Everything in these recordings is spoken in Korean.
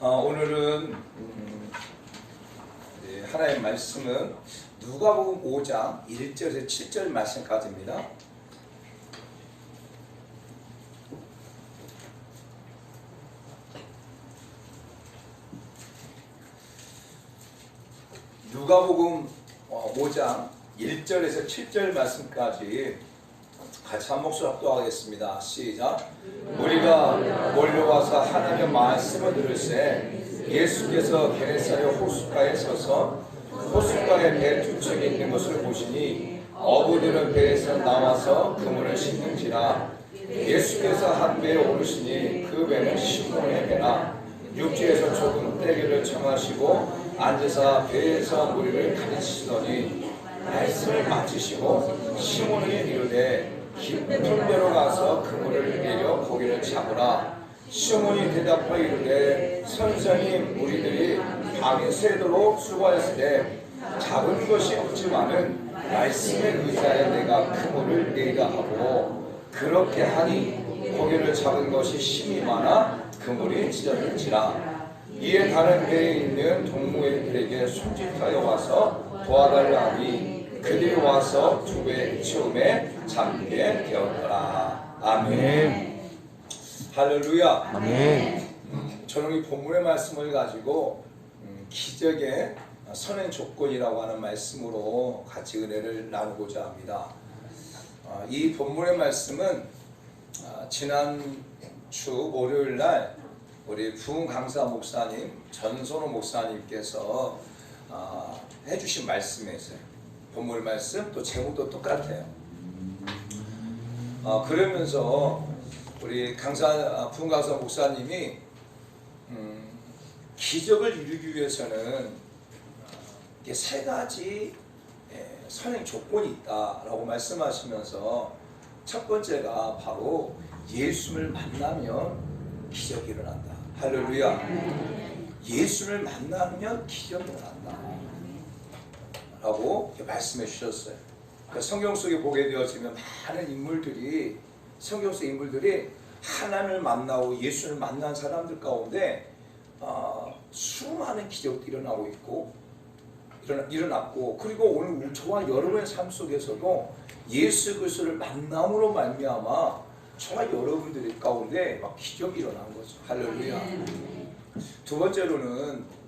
오늘은 하나의 말씀은 누가복음 5장 1절에서 7절 말씀까지입니다. 누가복음 5장 1절에서 7절 말씀까지 같이 한 목소리 합독하겠습니다. 시작. 우리가 몰려와서 하나님의 말씀을 들을새 예수께서 게네사렛 호숫가에 서서 호숫가에 배 두 척이 있는 것을 보시니 어부들은 배에서 나와서 그물을 씻는지라. 예수께서 한 배에 오르시니 그 배는 시몬의 배라. 육지에서 좁은 떼기를 청하시고 앉으사 배에서 무리를 가르치시더니 말씀을 마치시고 시몬이 이르되 깊은 데로 가서 그물을 내려 고기를 잡으라. 시몬이 대답하여 이르되 선생님, 우리들이 밤이 새도록 수고하였을 때 잡은 것이 없지만은 말씀에 의지하여 내가 그물을 내리라 하고 그렇게 하니 고기를 잡은 것이 심히 많아 그물이 찢어질지라. 이에 다른 배에 있는 동무들에게 손짓하여 와서 도와달라 하니 그들이 와서 두 배 처음에 잡게 되었더라. 아멘. 할렐루야. 아멘. 저는 이 본문의 말씀을 가지고 기적의 선행 조건이라고 하는 말씀으로 같이 은혜를 나누고자 합니다. 이 본문의 말씀은 지난 주 월요일 날 우리 부흥 강사 목사님 전선호 목사님께서 해주신 말씀이었어요. 본문의 말씀 또 제목도 똑같아요. 그러면서 우리 부흥 강사 목사님이 기적을 이루기 위해서는 이게 세 가지 선행 조건이 있다라고 말씀하시면서 첫 번째가 바로 예수를 만나면 기적이 일어난다. 할렐루야. 예수를 만나면 기적이 일어난다 라고 말씀해 주셨어요. 그러니까 성경 속에 보게 되어지면 많은 인물들이, 성경 속 인물들이 하나님을 만나고 예수를 만난 사람들 가운데 수많은 기적들이 일어나고 있고 일어났고, 그리고 오늘 저와 여러분의 삶 속에서도 예수 그리스도를 만남으로 말미암아 저와 여러분들 가운데 막 기적이 일어난 거죠. 할렐루야. 두 번째로는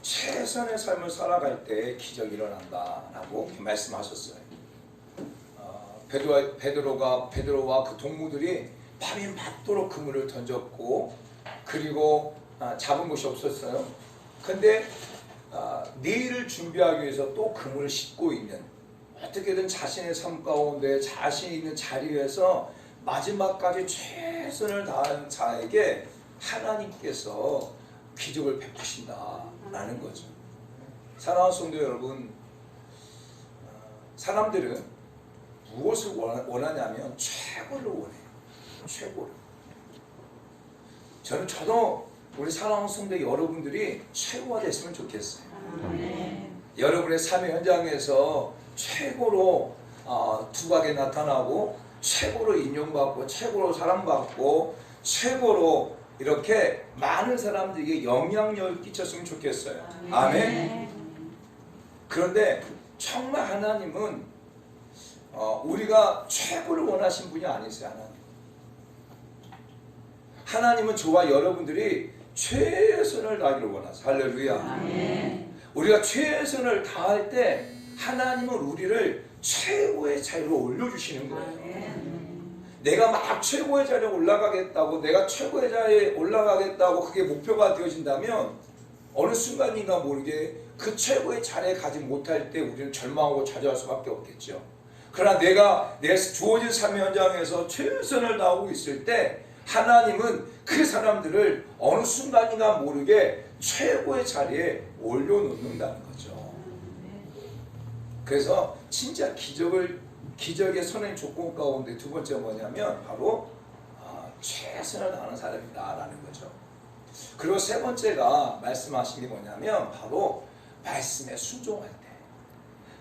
최선의 삶을 살아갈 때 기적이 일어난다라고 말씀하셨어요. 베드로와 그 동무들이 밤이 맞도록 그물을 던졌고, 그리고 잡은 것이 없었어요. 근데 내일을 준비하기 위해서 또 그물을 싣고 있는, 어떻게든 자신의 삶 가운데 자신이 있는 자리에서 마지막까지 최선을 다하는 자에게 하나님께서 기적을 베푸신다라는 거죠. 사랑하는 성도 여러분, 사람들은 무엇을 원하냐면 최고를 원해요. 최고를. 저도 우리 사랑하는 성도 여러분들이 최고가 됐으면 좋겠어요. 여러분의 삶의 현장에서 최고로 두각에 나타나고, 최고로 인용받고, 최고로 사랑받고, 최고로 이렇게 많은 사람들에게 영향력을 끼쳤으면 좋겠어요. 아멘. 그런데 정말 하나님은 우리가 최고를 원하신 분이 아니세요. 하나님은 저와 여러분들이 최선을 다하기를 원하세요. 할렐루야. 아멘. 우리가 최선을 다할 때 하나님은 우리를 최고의 자리로 올려주시는 거예요. 아멘. 내가 막 최고의 자리에 올라가겠다고, 내가 최고의 자리에 올라가겠다고 그게 목표가 되어진다면 어느 순간인가 모르게 그 최고의 자리에 가지 못할 때 우리는 절망하고 좌절할 수밖에 없겠죠. 그러나 내가 주어진 삶의 현장에서 최선을 다하고 있을 때 하나님은 그 사람들을 어느 순간인가 모르게 최고의 자리에 올려놓는다는 거죠. 그래서 진짜 기적의 선행 조건 가운데 두 번째 뭐냐면 바로 최선을 다하는 사람이다라는 거죠. 그리고 세 번째가 말씀하신 게 뭐냐면 바로 말씀에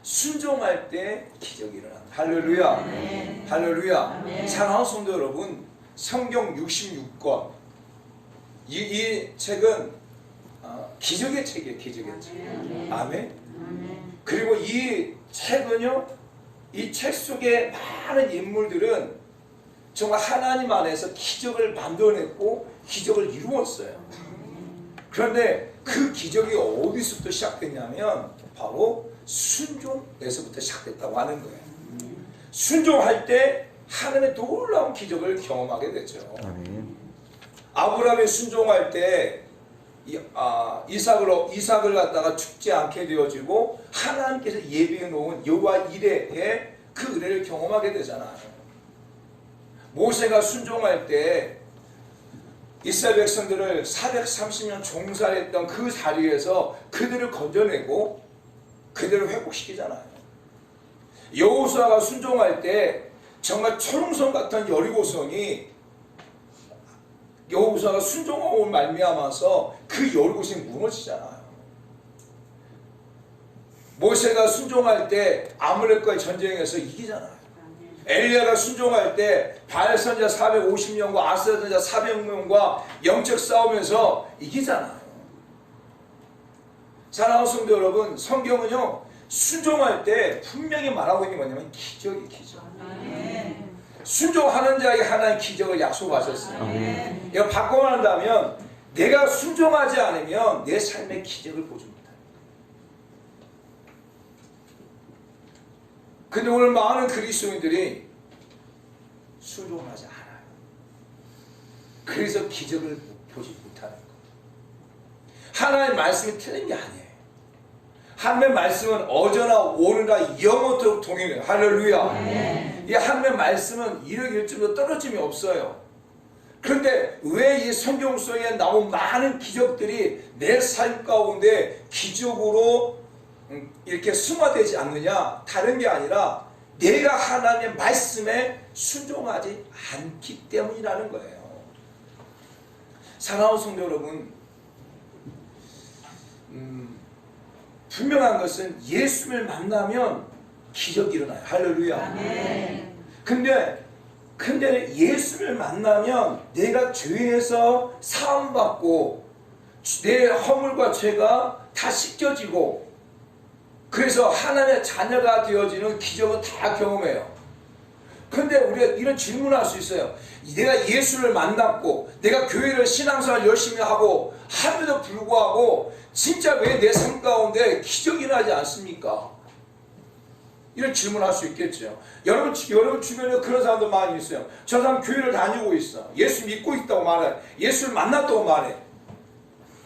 순종할 때 기적이 일어난다. 할렐루야. 아멘. 할렐루야. 아멘. 사랑하는 성도 여러분, 성경 66권 이 책은 기적의 책이에요. 기적의 책. 아멘. 그리고 이 책은요, 이 책 속에 많은 인물들은 정말 하나님 안에서 기적을 만들어냈고 기적을 이루었어요. 그런데 그 기적이 어디서부터 시작됐냐면 바로 순종에서부터 시작됐다고 하는 거예요. 순종할 때 하나님의 놀라운 기적을 경험하게 되죠. 아브라함이 순종할 때 이삭을 갖다가 죽지 않게 되어지고 하나님께서 예비해 놓은 여호와 이레의 그 은혜를 경험하게 되잖아요. 모세가 순종할 때 이스라엘 백성들을 430년 종살했던 그 자리에서 그들을 건져내고 그들을 회복시키잖아요. 여호수아가 순종할 때 정말 초롱성 같은 여리고성이 여호수아가 순종하고 말미암아서 그 여리고성이 무너지잖아요. 모세가 순종할 때 아말렉과의 전쟁에서 이기잖아요. 엘리야가 순종할 때 바알 선지자 450명과 아스라 선지자 400명과 영적 싸움에서 이기잖아요. 사랑하는 성도 여러분, 성경은요 순종할 때 분명히 말하고 있는 게 뭐냐면 기적이 기적. 순종하는 자에게 하나님 기적을 약속하셨어요. 이거 바꿔 말한다면 내가 순종하지 않으면 내 삶의 기적을 보지 못해요. 근데 오늘 많은 그리스도인들이 순종하지 않아요. 그래서 기적을 보지 못하는 거예요. 하나님의 말씀이 틀린 게 아니에요. 하나님의 말씀은 어제나 오늘나 영원토록 동일해요. 할렐루야. 이 하나님의 말씀은 이러기일쯤도 떨어짐이 없어요. 그런데 왜 이 성경 속에 나온 많은 기적들이 내 삶 가운데 기적으로 이렇게 승화되지 않느냐? 다른 게 아니라 내가 하나님의 말씀에 순종하지 않기 때문이라는 거예요. 사랑하는 성도 여러분, 분명한 것은 예수를 만나면 기적이 일어나요. 할렐루야. 근데 예수를 만나면 내가 죄에서 사함받고 내 허물과 죄가 다 씻겨지고 그래서 하나님의 자녀가 되어지는 기적은 다 경험해요. 그런데 우리가 이런 질문을 할 수 있어요. 내가 예수를 만났고 내가 교회를 신앙생활 열심히 하고 함에도 불구하고 진짜 왜 내 삶 가운데 기적이 일어나지 않습니까? 이런 질문을 할 수 있겠죠. 여러분 주변에 그런 사람도 많이 있어요. 저 사람 교회를 다니고 있어. 예수 믿고 있다고 말해. 예수를 만났다고 말해.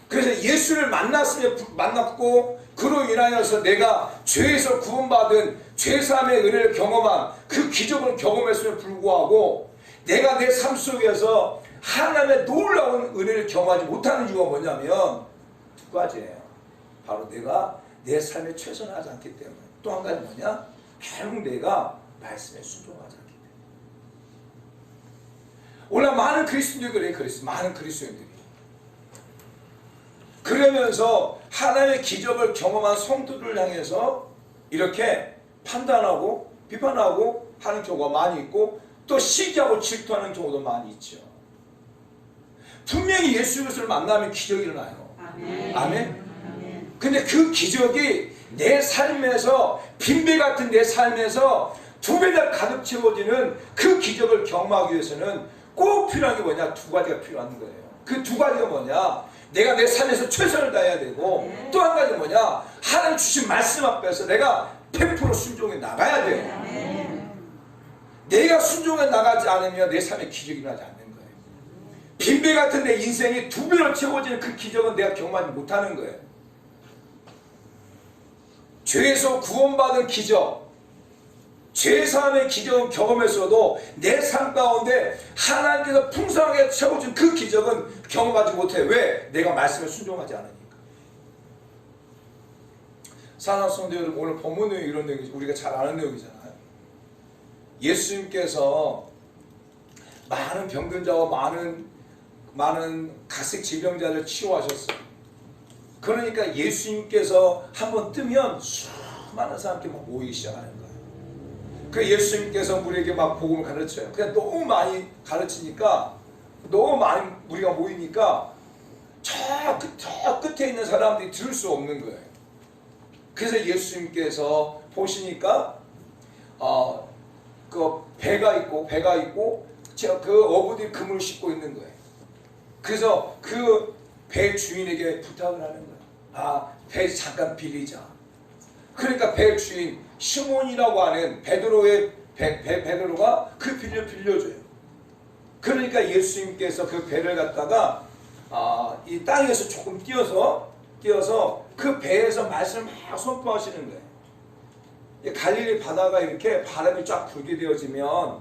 그래서 예수를 만났고 그로 인하여서 내가 죄에서 구원받은 죄사함의 은혜를 경험한 그 기적을 경험했음에 불구하고 내가 내 삶 속에서 하나님의 놀라운 은혜를 경험하지 못하는 이유가 뭐냐면 두 가지예요. 바로 내가 내 삶에 최선하지 않기 때문에. 또 한 가지 뭐냐? 결국 내가 말씀에 순종하지 않기 때문에. 오늘 많은 그리스도인들이 그랬어요. 많은 그리스도인들이. 그러면서 하나님의 기적을 경험한 성도들을 향해서 이렇게 판단하고 비판하고 하는 경우가 많이 있고 또 시기하고 질투하는 경우도 많이 있죠. 분명히 예수 그리스도를 만나면 기적이 일어나요. 아멘. 근데 그 기적이 내 삶에서 빈배 같은 내 삶에서 두 배나 가득 채워지는 그 기적을 경험하기 위해서는 꼭 필요한 게 뭐냐? 두 가지가 필요한 거예요. 그 두 가지가 뭐냐? 내가 내 삶에서 최선을 다해야 되고 또 한 가지 뭐냐? 하나님 주신 말씀 앞에서 내가 100% 순종해 나가야 돼요. 내가 순종해 나가지 않으면 내 삶에 기적이 일어나지 않는 거예요. 빈배 같은 내 인생이 두 배로 채워지는 그 기적은 내가 경험하지 못하는 거예요. 죄에서 구원받은 기적, 죄사함의 기적은 경험했어도 내 삶 가운데 하나님께서 풍성하게 채워준 그 기적은 경험하지 못해. 왜? 내가 말씀에 순종하지 않으니까. 사랑하는 성도 여러분, 오늘 본문 내용이 이런 내용이죠. 우리가 잘 아는 내용이잖아요. 예수님께서 많은 병든 자와 많은 가식 질병자를 치유하셨어요. 그러니까 예수님께서 한번 뜨면 수많은 사람들이 막 모이기 시작하는 거예요. 그 예수님께서 우리에게 막 복음을 가르쳐요. 그냥 너무 많이 가르치니까 너무 많이 우리가 모이니까 끝에 있는 사람들이 들을 수 없는 거예요. 그래서 예수님께서 보시니까 그 배가 있고 그 어부들이 그물을 싣고 있는 거예요. 그래서 그 배 주인에게 부탁을 하는 거예요. 배 잠깐 빌리자. 그러니까 배 주인 시몬이라고 하는 베드로가 그 배를 빌려줘요. 그러니까 예수님께서 그 배를 갖다가 이 땅에서 조금 띄어서 그 배에서 말씀을 막 선포하시는 거예요. 갈릴리 바다가 이렇게 바람이 쫙 불게 되어지면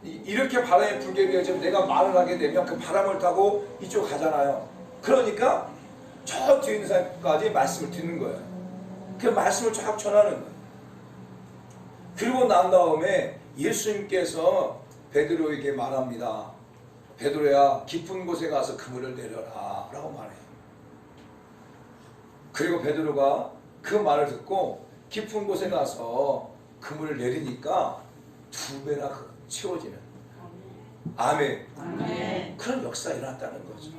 이렇게 바람이 불게 되어지면 내가 말을 하게 되면 그 바람을 타고 이쪽 가잖아요. 그러니까 저 뒤에 있는 사람까지 말씀을 듣는 거예요. 그 말씀을 쫙 전하는 거예요. 그리고 난 다음에 예수님께서 베드로에게 말합니다. 베드로야, 깊은 곳에 가서 그물을 내려라 라고 말해요. 그리고 베드로가 그 말을 듣고 깊은 곳에 가서 그물을 내리니까 2배나 채워지는, 아멘. 그런 역사가 일어났다는 거죠.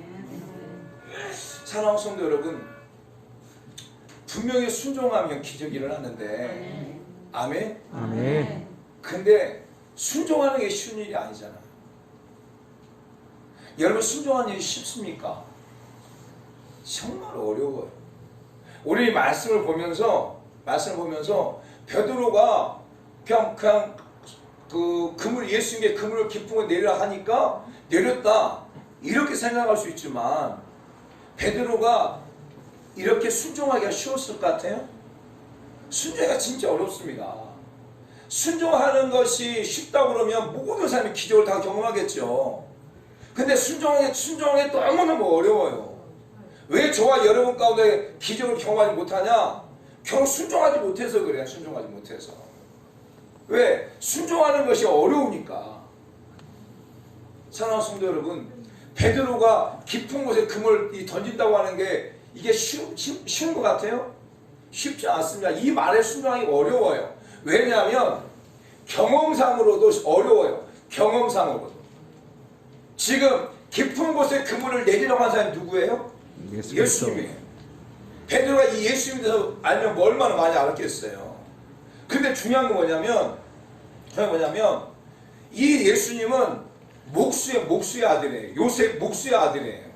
사랑하는 성도 여러분, 분명히 순종하면 기적이 일어났는데, 아멘. 근데 순종하는 게 쉬운 일이 아니잖아요. 여러분, 순종하는 일이 쉽습니까? 정말 어려워요. 우리 말씀을 보면서 베드로가 그냥 그 그물, 예수님께 그물을 깊은 곳에 내리라 하니까 내렸다 이렇게 생각할 수 있지만, 베드로가 이렇게 순종하기가 쉬웠을 것 같아요? 순종하기가 진짜 어렵습니다. 순종하는 것이 쉽다고 그러면 모든 사람이 기적을 다 경험하겠죠. 근데 순종하기 너무너무 어려워요. 왜 저와 여러분 가운데 기적을 경험하지 못하냐? 결국 순종하지 못해서 그래요. 순종하지 못해서. 왜? 순종하는 것이 어려우니까. 사랑하는 성도 여러분, 베드로가 깊은 곳에 금을 던진다고 하는 게 이게 쉬운 것 같아요? 쉽지 않습니다. 이 말에 순종하기 어려워요. 왜냐하면 경험상으로도 어려워요. 경험상으로도. 지금 깊은 곳에 그물을 내리라고 한 사람이 누구예요? 예수님이에요. 베드로가 이 예수님에 대해서 알면 얼마나 많이 알았겠어요. 근데 중요한 건 뭐냐면 이 예수님은 목수의 아들이에요. 요셉 목수의 아들이에요.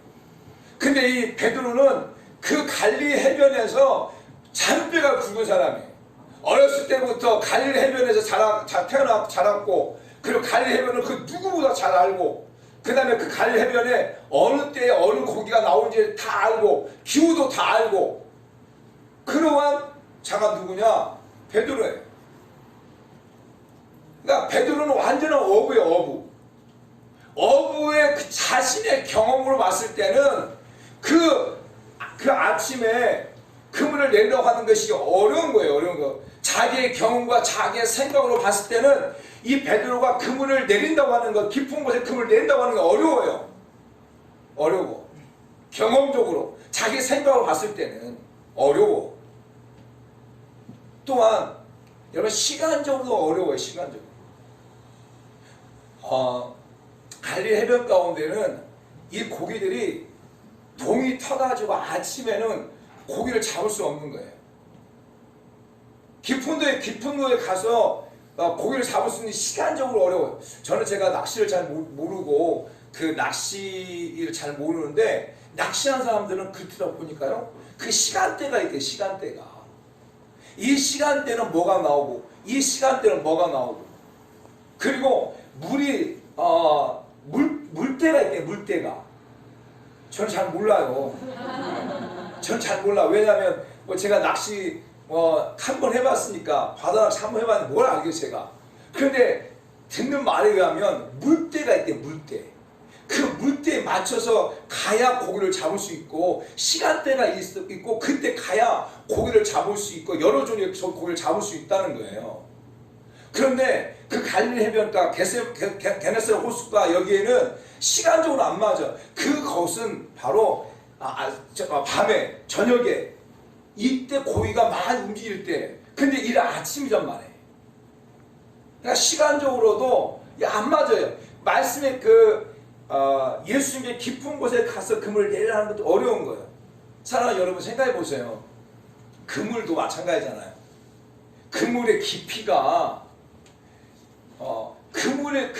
근데 이 베드로는 그 갈릴리 해변에서 잔뼈가 굵은 사람이에요. 어렸을 때부터 갈릴리 해변에서 자랐고, 그리고 갈릴리 해변을 그 누구보다 잘 알고, 그 다음에 그 갈릴리 해변에 어느 때에 어느 고기가 나오는지 다 알고, 기후도 다 알고, 그러한 자가 누구냐? 베드로예요. 그러니까 베드로는 완전한 어부예요. 어부의 그 자신의 경험으로 봤을 때는 그 아침에 그물을 내려고 하는 것이 어려운 거예요. 어려운 거. 자기의 경험과 자기의 생각으로 봤을 때는 이 베드로가 그물을 내린다고 하는 것, 깊은 곳에 그물을 내린다고 하는 게 어려워요. 어려워. 경험적으로 자기 생각으로 봤을 때는 어려워. 또한 여러분, 시간적으로도 어려워요. 시간적으로. 갈릴리 해변 가운데는 이 고기들이 동이 터가지고 아침에는 고기를 잡을 수 없는 거예요. 깊은 데에 가서 고기를 잡을 수 있는 시간적으로 어려워요. 제가 낚시를 잘 모르고 그 낚시를 잘 모르는데, 낚시한 사람들은 그렇다 보니까요, 그 시간대가 있대요. 시간대가. 이 시간대는 뭐가 나오고, 이 시간대는 뭐가 나오고, 그리고 물때가 있대요. 물때가. 저는 잘 몰라요. 저는 잘 몰라. 왜냐하면 제가 낚시 한 번 해봤으니까, 바다낚시 한 번 해봤는데 뭘 알겠어요, 제가. 그런데 듣는 말에 의하면 물때가 있대요. 물때. 그 물때에 맞춰서 가야 고기를 잡을 수 있고, 시간대가 있고, 그때 가야 고기를 잡을 수 있고, 여러 종류의 고기를 잡을 수 있다는 거예요. 그런데 그 갈릴리 해변가 게네사렛 호수가 여기에는 시간적으로 안 맞아. 그것은 바로 밤에, 저녁에, 이때 고기가 많이 움직일 때. 근데 이래 아침이란 말이에요. 그러니까 시간적으로도 안 맞아요. 말씀에 예수님의 깊은 곳에 가서 그물을 내리라는 것도 어려운 거예요. 사랑하는 여러분 생각해 보세요. 그물도 마찬가지잖아요. 그물의 깊이가 그물이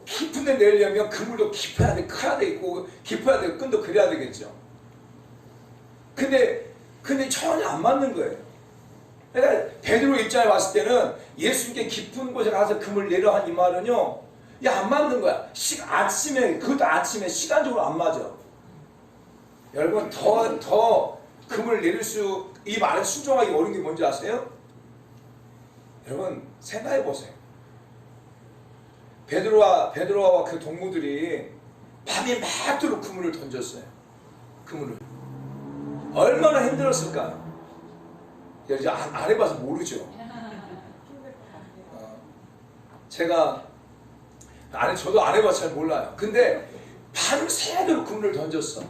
깊은 데 내려면 그물도 깊어야 돼, 커야 되고 깊어야 되고 끈도 그래야 되겠죠. 근데 전혀 안 맞는 거예요. 그러니까 베드로 입장에 봤을 때는 예수님께 깊은 곳에 가서 그물 내려 한 이 말은요, 야, 안 맞는 거야. 그것도 아침에 시간적으로 안 맞아. 여러분 더 그물 내릴 이 말에 순종하기 어려운 게 뭔지 아세요? 여러분 생각해 보세요. 베드로와 그 동무들이 밤이 맞도록 그물을 던졌어요. 그물을 얼마나 힘들었을까요? 이제 안 해봐서 모르죠. 저도 안 해봐서 잘 몰라요. 근데 밤새도록 그물을 던졌어.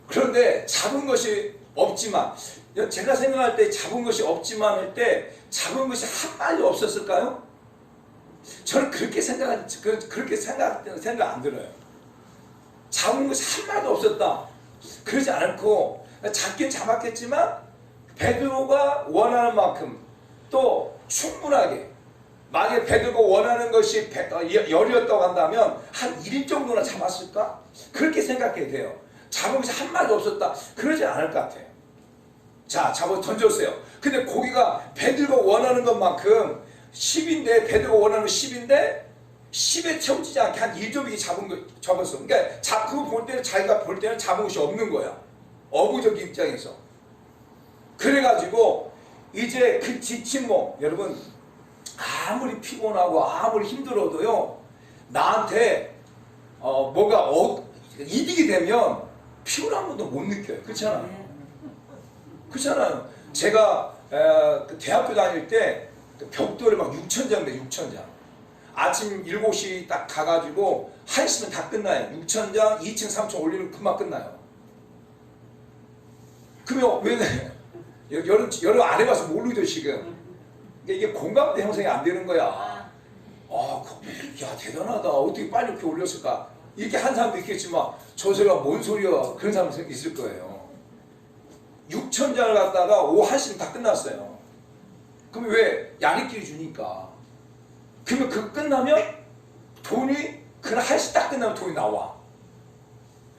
그런데 잡은 것이 없지만, 제가 생각할 때 잡은 것이 없지만 할 때 잡은 것이 한 마리 없었을까요? 저는 그렇게 생각 안 들어요. 잡은 것이 한 마리도 없었다. 그러지 않고 잡긴 잡았겠지만 베드로가 원하는 만큼 또 충분하게, 만약에 베드로가 원하는 것이 열이었다고 한다면 한 1인 정도나 잡았을까? 그렇게 생각해야 돼요. 잡은 것이 한 마리도 없었다. 그러지 않을 것 같아요. 자, 잡아 던졌어요. 근데 고기가 베드로가 원하는 것만큼 10인데, 베드로가 원하는 10인데 10에 채워지지 않게 한 1조비기 잡았어. 그러니까 그거 볼 때는, 자기가 볼 때는 잡은 것이 없는 거야. 어부적 입장에서. 그래가지고 이제 그 지친 몸, 여러분 아무리 피곤하고 아무리 힘들어도요, 나한테 뭐가 이득이 되면 피곤한 것도 못 느껴요. 그렇잖아요. 그렇잖아요. 제가 대학교 다닐 때 벽돌을 막 6,000장 돼, 6,000장. 아침 7시 딱 가가지고 1시면 다 끝나요. 6,000장, 2층, 3층 올리면 금방 끝나요. 그러면 왜 여러분 안 해봐서 모르죠 지금. 이게 공감대 형성이 안 되는 거야. 야, 대단하다. 어떻게 빨리 이렇게 올렸을까? 이렇게 한 사람도 있겠지만 저 소리가 뭔 소리야, 그런 사람 있을 거예요. 6,000장을 갖다가 오후 1시면 다 끝났어요. 그럼 왜? 야리끼리 주니까. 그러면 그거 끝나면 돈이, 그날 1시 딱 끝나면 돈이 나와.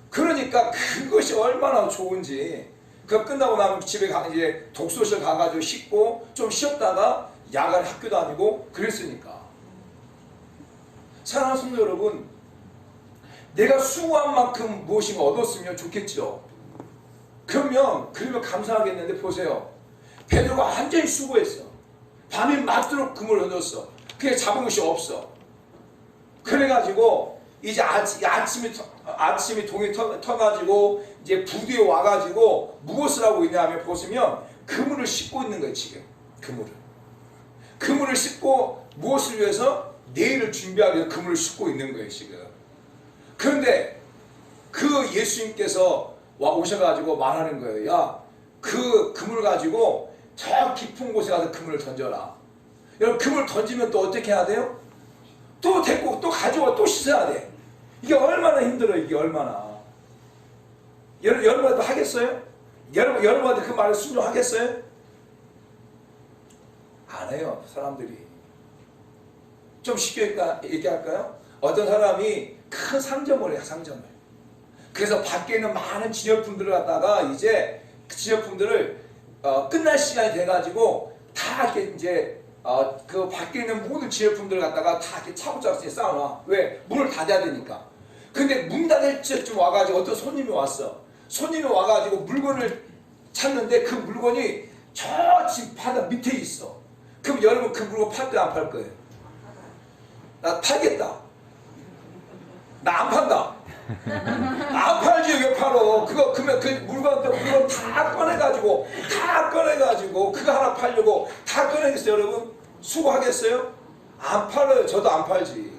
그러니까 그것이 얼마나 좋은지. 그거 끝나고 나면 집에 이제 독서실 가가지고 씻고 좀 쉬었다가 야간 학교 다니고 그랬으니까. 사랑하는 성도 여러분, 내가 수고한 만큼 무엇인가 얻었으면 좋겠죠. 그러면 감사하겠는데, 보세요. 베드로가 완전히 수고했어. 밤이 맞도록 그물을 던졌어. 그게 잡은 것이 없어. 그래가지고 이제 아침에 동이 터가지고 이제 부두에 와가지고 무엇을 하고 있냐면, 보시면 그물을 씻고 있는 거예요. 지금 그물을 씻고 무엇을 위해서? 내일을 준비하기 위해서 그물을 씻고 있는 거예요 지금. 그런데 그 예수님께서 오셔가지고 말하는 거예요. 야, 그 그물 가지고 저 깊은 곳에 가서 그물을 던져라. 여러분, 그물 던지면 또 어떻게 해야 돼요? 또 데리고 또 가져와 또 씻어야 돼. 이게 얼마나 힘들어요. 이게 얼마나. 여러분한테 하겠어요? 여러분한테 그 말을 순종하겠어요? 안 해요, 사람들이. 좀 쉽게 얘기할까요? 어떤 사람이 큰 상점을 해요, 상점을. 그래서 밖에 있는 많은 진열품들을 갖다가 이제 그 진열품들을 끝날 시간이 돼가지고 다 이렇게 이제 그 밖에 있는 모든 진열품들을 갖다가 다 이렇게 차곡차곡 쌓아놔. 왜? 문을 닫아야 되니까. 근데 문 닫을 때쯤 와가지고 어떤 손님이 왔어. 손님이 와가지고 물건을 찾는데 그 물건이 저 집 바닥 밑에 있어. 그럼 여러분 그 물건 팔 거야, 안 팔 거예요? 나 팔겠다. 나 안 판다. 안 팔지, 왜 팔어? 그러면 그 물건 다 꺼내가지고 그거 하나 팔려고 다 꺼내겠어요, 여러분? 수고하겠어요? 안 팔아요. 저도 안 팔지.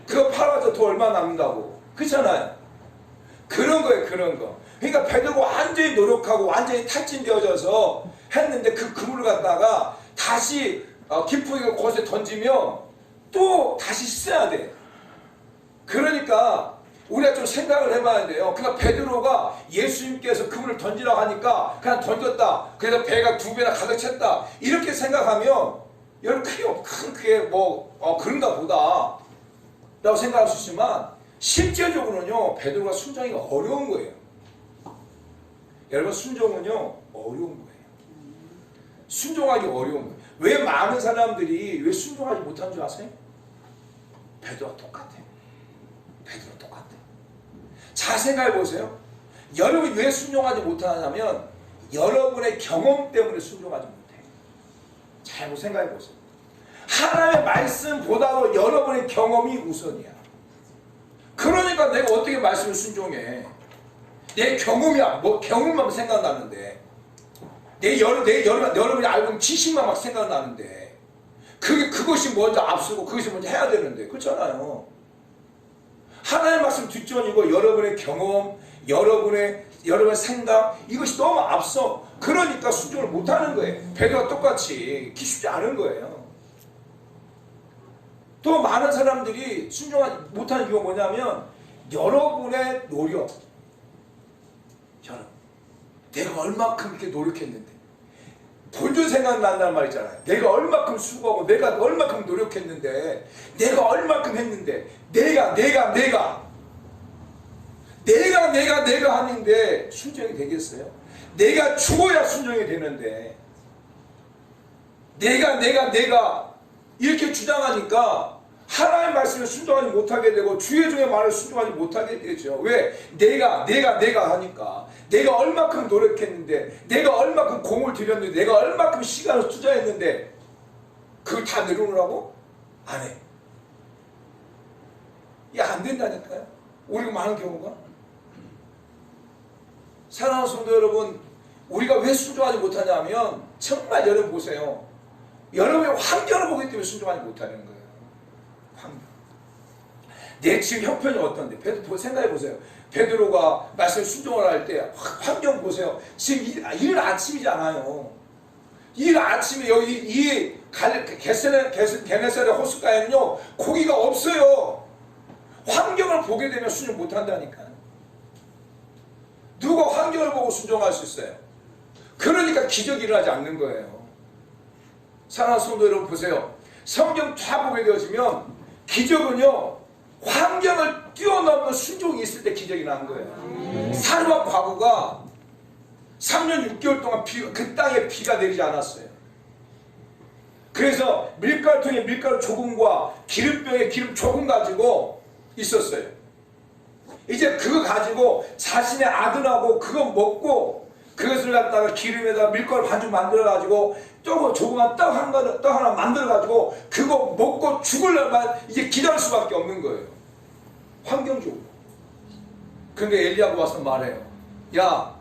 그거 팔아서 돈 얼마 남는다고. 그렇잖아요. 그런 거예요, 그런 거. 그러니까 베드로가 완전히 노력하고 완전히 탈진되어져서 했는데 그 그물을 갖다가 다시 깊은 곳에 던지면 또 다시 씻어야 돼. 그러니까 우리가 좀 생각을 해봐야 돼요. 그러니까 베드로가 예수님께서 그분을 던지라고 하니까 그냥 던졌다. 그래서 배가 2배나 가득 찼다. 이렇게 생각하면 여러분 그게 뭐 그런가 보다 라고 생각할 수 있지만 실제적으로는요 베드로가 순종하기가 어려운 거예요. 여러분 순종은요 어려운 거예요. 순종하기 어려운 거예요. 왜 많은 사람들이 왜 순종하지 못하는 줄 아세요? 베드로가 똑같아요. 베드로 똑같아요. 잘 생각해 보세요. 여러분이 왜 순종하지 못하냐면 여러분의 경험 때문에 순종하지 못해요. 잘 생각해 보세요. 하나님의 말씀보다도 여러분의 경험이 우선이야. 그러니까 내가 어떻게 말씀을 순종해? 내 경험이야. 뭐 경험만 생각나는데 여러분이 알고 있는 지식만 막 생각나는데 그것이 먼저 앞서고 그것이 먼저 해야 되는데 그렇잖아요. 하나님의 말씀 뒷전이고 여러분의 경험, 여러분의 생각 이것이 너무 앞서. 그러니까 순종을 못하는 거예요. 베드로가 똑같이 쉽지 않은 거예요. 또 많은 사람들이 순종하지 못하는 이유가 뭐냐면 여러분의 노력. 내가 얼마큼 이렇게 노력했는데 본전 생각난다는 말 있잖아요. 내가 얼마큼 수고하고 내가 얼마큼 노력했는데 내가 얼마큼 했는데 내가 하는데 순종이 되겠어요? 내가 죽어야 순종이 되는데 내가 이렇게 주장하니까 하나님의 말씀을 순종하지 못하게 되고 주의 종의 말을 순종하지 못하게 되죠. 왜? 내가 하니까 내가 얼마큼 노력했는데 내가 얼마큼 공을 들였는데 내가 얼마큼 시간을 투자했는데 그걸 다 내려놓으라고? 안 해. 이게 안 된다니까요. 우리가 많은 경우가. 사랑하는 성도 여러분, 우리가 왜 순종하지 못하냐면 정말 여러분 보세요. 여러분의 환경을 보기 때문에 순종하지 못하는 거예요. 환경. 내 지금 형편이 어떤데? 생각해 보세요. 베드로가 말씀 순종을 할 때 환경 보세요. 지금 이른 아침이잖아요. 이른 아침에 여기 이 게네사렛 호숫가에는요 고기가 없어요. 환경을 보게 되면 순종 못한다니까. 누가 환경을 보고 순종할 수 있어요? 그러니까 기적이 일어나지 않는 거예요. 사랑하는 성도 여러분 보세요. 성경 다 보게 되어지면 기적은요 환경을 뛰어넘는 순종이 있을 때 기적이 난 거예요. 사르와 과부가 3년 6개월 동안 그 땅에 비가 내리지 않았어요. 그래서 밀가루통에 밀가루 조금과 기름병에 기름 조금 가지고 있었어요. 이제 그거 가지고 자신의 아들하고 그거 먹고 그것을 갖다가 기름에다 밀가루 반죽 만들어 가지고 조그만 떡 하나 만들어 가지고 그거 먹고 죽으려면 이제 기다릴 수밖에 없는 거예요. 환경적으로. 근데 엘리야가 와서 말해요. 야,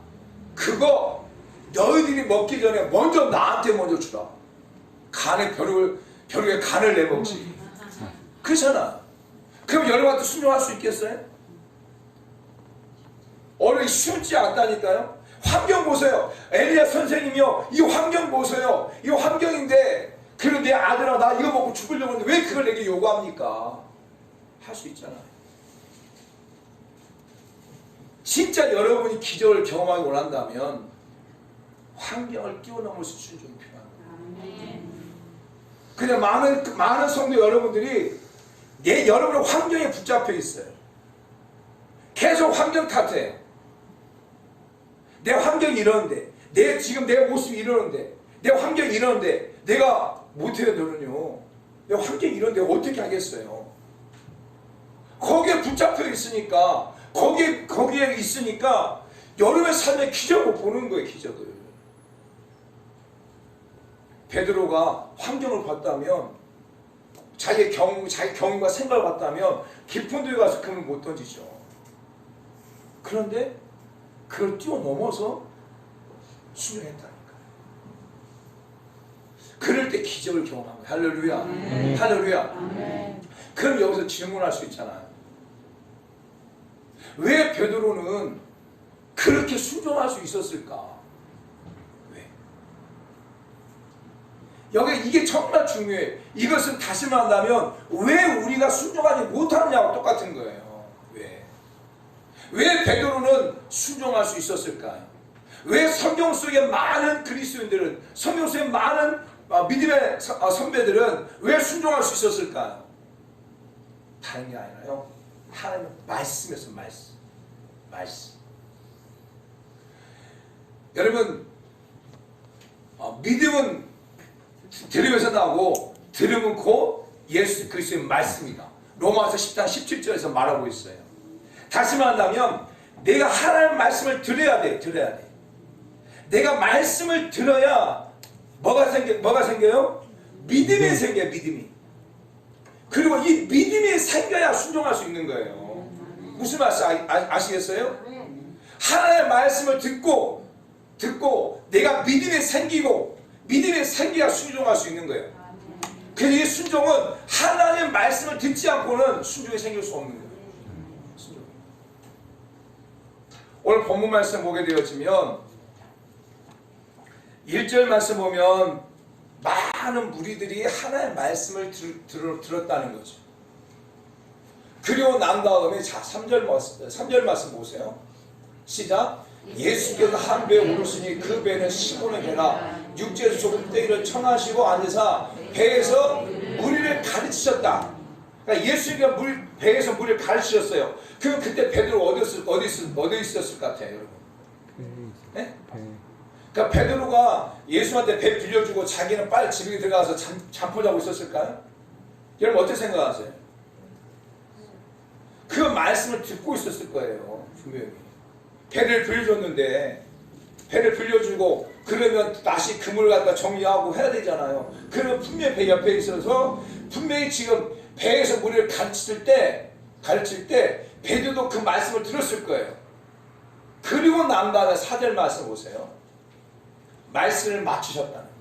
그거 너희들이 먹기 전에 먼저 나한테 먼저 주라. 벼룩에 간을 내먹지. 그렇잖아. 그럼 여러분한테 순종할 수 있겠어요? 어려이 쉽지 않다니까요. 환경 보세요. 엘리야 선생님이요. 이 환경 보세요. 이 환경인데 그리고 내 아들아 나 이거 먹고 죽으려고 하는데 왜 그걸 내게 요구합니까? 할 수 있잖아요. 진짜 여러분이 기적을 경험하기 원한다면 환경을 뛰어넘을 수 순종이 필요합니다. 근데 많은 성도 여러분들이 여러분의 환경에 붙잡혀 있어요. 계속 환경 탓해요. 내 환경이 이러는데 지금 내 모습이 이러는데 내 환경이 이러는데 내가 못해요. 너는요. 내 환경이 이러는데 어떻게 하겠어요. 거기에 붙잡혀 있으니까 거기에 있으니까 여러분의 삶에 기적을 보는 거예요. 기적을. 베드로가 환경을 봤다면 자기 경험과 생각을 봤다면 깊은 데에 가서 금을 못 던지죠. 그런데 그걸 뛰어넘어서 순종했다니까. 그럴 때 기적을 경험한 거예요. 할렐루야. 할렐루야. 그럼 여기서 질문할 수 있잖아요. 왜 베드로는 그렇게 순종할 수 있었을까? 왜? 여기 이게 정말 중요해요. 이것은 다시 말한다면 왜 우리가 순종하지 못하느냐고 똑같은 거예요. 왜? 왜 베드로는 순종할 수 있었을까요? 왜 성경 속의 많은 그리스도인들은, 성경 속의 많은 믿음의 선배들은 왜 순종할 수 있었을까요? 다른 게 아니라요, 하나님의 말씀에서 말씀. 여러분, 믿음은 들으면서 나오고 들으면 곧 예수 그리스도의 말씀이다. 로마서 10장 17절에서 말하고 있어요. 다시 말한다면 내가 하나님의 말씀을 들어야 돼. 내가 말씀을 들어야 뭐가 생겨요? 믿음이 생겨요. 믿음이. 그리고 이 믿음이 생겨야 순종할 수 있는 거예요. 무슨 말씀 아시겠어요? 하나님의 말씀을 듣고 내가 믿음이 생겨야 순종할 수 있는 거예요. 그래서 이 순종은 하나님의 말씀을 듣지 않고는 순종이 생길 수 없는 거예요. 오늘 본문 말씀 보게 되어지면 1절 말씀 보면 많은 무리들이 하나님의 말씀을 들었다는 거죠. 그리고 난 다음에 자 3절 말씀 보세요. 시작. 예수께서 한 배에 오르시니 그 배는 시몬의 배라. 육지에서 조금 떼기를 청하시고 앉으사 배에서 무리를 가르치셨다. 그러니까 예수님께서 배에서 무리를 가르치셨어요. 그럼 그때 베드로 어디 있었을 것 같아요, 여러분? 네? 그러니까 베드로가 예수한테 배 빌려주고 자기는 빨리 집에 들어가서 잠포 자고 있었을까요? 여러분 어떻게 생각하세요? 그 말씀을 듣고 있었을 거예요, 분명히. 배를 빌려줬는데 배를 빌려주고 그러면 다시 그물 갖다 정리하고 해야 되잖아요. 그러면 분명히 배 옆에 있어서 분명히 지금 배에서 무리를 가르칠 때 베드로도 그 말씀을 들었을 거예요. 그리고 난 다음에 4절 말씀 보세요. 말씀을 맞추셨다는 거예요.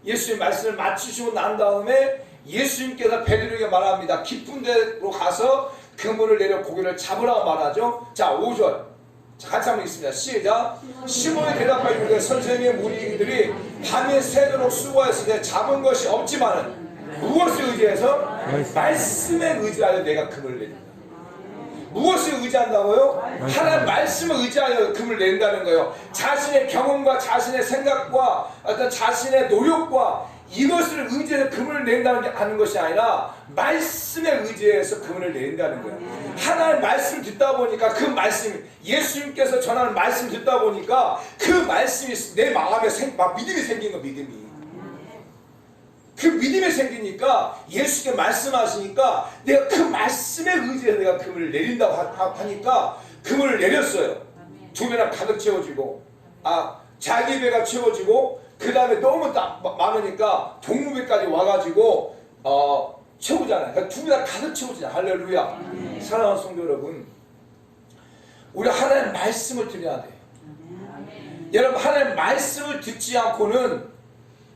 예수님 말씀을 맞추시고 난 다음에 예수님께서 베드로에게 말합니다. 깊은 데로 가서 그물을 내려 고기를 잡으라고 말하죠. 자 5절 같이 한번 읽습니다. 시작. 시몬이 대답하여 이르되 선생님의 무리들이 밤에 새도록 수고했을 때 잡은 것이 없지만은 무엇을 의지해서? 말씀에 의지하여 내가 그물을 낸다. 무엇을 의지한다고요? 하나님 말씀을 의지하여 금을 낸다는 거예요. 자신의 경험과 자신의 생각과 어떤 자신의 노력과 이것을 의지해서 금을 낸다는 게 하는 것이 아니라 말씀에 의지해서 금을 낸다는 거예요. 하나님 말씀을 듣다 보니까 그 말씀, 예수님께서 전하는 말씀을 듣다 보니까 그 말씀이 내 마음에 믿음이 생긴 거예요. 믿음이. 그 믿음이 생기니까 예수께 말씀하시니까 내가 그 말씀에 의지해서 내가 금을 내린다고 하니까 금을 내렸어요. 두 배나 가득 채워지고 자기 배가 채워지고 그 다음에 너무 많으니까 동무배까지 와가지고 채우잖아요. 그러니까 두 배나 가득 채워지잖아요. 할렐루야. 사랑하는 성도 여러분, 우리 하나님의 말씀을 들어야 돼요. 여러분 하나님의 말씀을 듣지 않고는